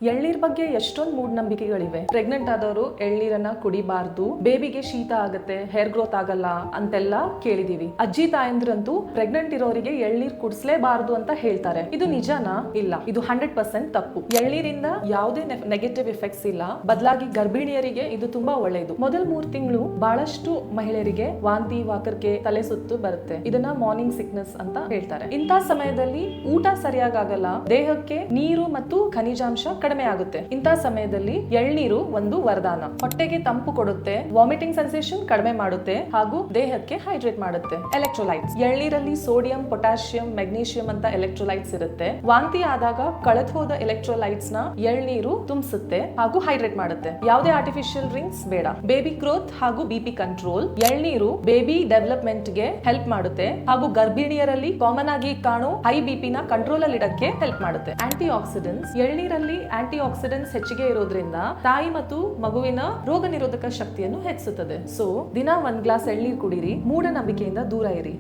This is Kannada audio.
ಎಳ್ನೀರ್ ಬಗ್ಗೆ ಎಷ್ಟೊಂದು ಮೂಢನಂಬಿಕೆಗಳಿವೆ. ಪ್ರೆಗ್ನೆಂಟ್ ಆದವರು ಎಳ್ನೀರನ್ನ ಕುಡಿಬಾರ್ದು, ಬೇಬಿಗೆ ಶೀತ ಆಗುತ್ತೆ, ಹೇರ್ ಗ್ರೋತ್ ಆಗಲ್ಲ ಅಂತೆಲ್ಲ ಕೇಳಿದೀವಿ. ಅಜ್ಜಿ ತಾಯಂದ್ರಂತೂ ಪ್ರೆಗ್ನೆಂಟ್ ಇರೋರಿಗೆ ಎಳ್ನೀರ್ ಕುಡಿಸ್ಲೇಬಾರ್ದು ಅಂತ ಹೇಳ್ತಾರೆ. ಇದು ನಿಜನಾ? ಇಲ್ಲ, ಇದು 100% ತಪ್ಪು. ಎಳ್ನೀರಿಂದ ಯಾವುದೇ ನೆಗೆಟಿವ್ ಎಫೆಕ್ಟ್ಸ್ ಇಲ್ಲ. ಬದಲಾಗಿ ಗರ್ಭಿಣಿಯರಿಗೆ ಇದು ತುಂಬಾ ಒಳ್ಳೆಯದು. ಮೊದಲ 3 ತಿಂಗಳು ಬಹಳಷ್ಟು ಮಹಿಳೆಯರಿಗೆ ವಾಂತಿ, ವಾಕರಿಕೆ, ತಲೆ ಸುತ್ತು ಬರುತ್ತೆ. ಇದನ್ನ ಮಾರ್ನಿಂಗ್ ಸಿಕ್ನೆಸ್ ಅಂತ ಹೇಳ್ತಾರೆ. ಇಂಥ ಸಮಯದಲ್ಲಿ ಊಟ ಸರಿಯಾಗಲ್ಲ, ದೇಹಕ್ಕೆ ನೀರು ಮತ್ತು ಖನಿಜಾಂಶ ಕಡಿಮೆ ಆಗುತ್ತೆ. ಇಂಥ ಸಮಯದಲ್ಲಿ ಎಳ್ನೀರು ಒಂದು ವರದಾನ. ಹೊಟ್ಟೆಗೆ ತಂಪು ಕೊಡುತ್ತೆ, ವಾಮಿಟಿಂಗ್ ಸೆನ್ಸೇಷನ್ ಕಡಿಮೆ ಮಾಡುತ್ತೆ ಹಾಗೂ ದೇಹಕ್ಕೆ ಹೈಡ್ರೇಟ್ ಮಾಡುತ್ತೆ. ಎಲೆಕ್ಟ್ರೋಲೈಟ್ಸ್: ಎಳ್ನೀರಲ್ಲಿ ಸೋಡಿಯಂ, ಪೊಟ್ಯಾಷಿಯಂ, ಮೆಗ್ನೀಷಿಯಂ ಅಂತ ಎಲೆಕ್ಟ್ರೋಲೈಟ್ಸ್ ಇರುತ್ತೆ. ವಾಂತಿ ಆದಾಗ ಕಳೆದು ಹೋದ ಎಲೆಕ್ಟ್ರೋಲೈಟ್ಸ್ ನ ಎಳ್ನೀರು ತುಂಬಿಸುತ್ತೆ ಹಾಗೂ ಹೈಡ್ರೇಟ್ ಮಾಡುತ್ತೆ. ಯಾವುದೇ ಆರ್ಟಿಫಿಷಿಯಲ್ ಡ್ರಿಂಕ್ಸ್ ಬೇಡ. ಬೇಬಿ ಗ್ರೋತ್ ಹಾಗೂ ಬಿಪಿ ಕಂಟ್ರೋಲ್: ಎಳ್ನೀರು ಬೇಬಿ ಡೆವಲಪ್ಮೆಂಟ್ ಗೆ ಹೆಲ್ಪ್ ಮಾಡುತ್ತೆ ಹಾಗೂ ಗರ್ಭಿಣಿಯರಲ್ಲಿ ಕಾಮನ್ ಆಗಿ ಕಾಣೋ ಹೈ ಬಿಪಿ ನ ಕಂಟ್ರೋಲ್ ಅಲ್ಲಿ ಇಡಕ್ಕೆ ಹೆಲ್ಪ್ ಮಾಡುತ್ತೆ. ಆಂಟಿ ಆಕ್ಸಿಡೆಂಟ್ಸ್: ಎಳ್ನೀರಲ್ಲಿ ಆಂಟಿ ಆಕ್ಸಿಡೆಂಟ್ಸ್ ಹೆಚ್ಚಿಗೆ ಇರೋದ್ರಿಂದ ತಾಯಿ ಮತ್ತು ಮಗುವಿನ ರೋಗ ನಿರೋಧಕ ಶಕ್ತಿಯನ್ನು ಹೆಚ್ಚಿಸುತ್ತದೆ. ಸೊ ದಿನ 1 ಗ್ಲಾಸ್ ಎಳ್ನೀರು ಕುಡೀರಿ. ಮೂಢನಂಬಿಕೆಯಿಂದ ದೂರ ಇರಿ.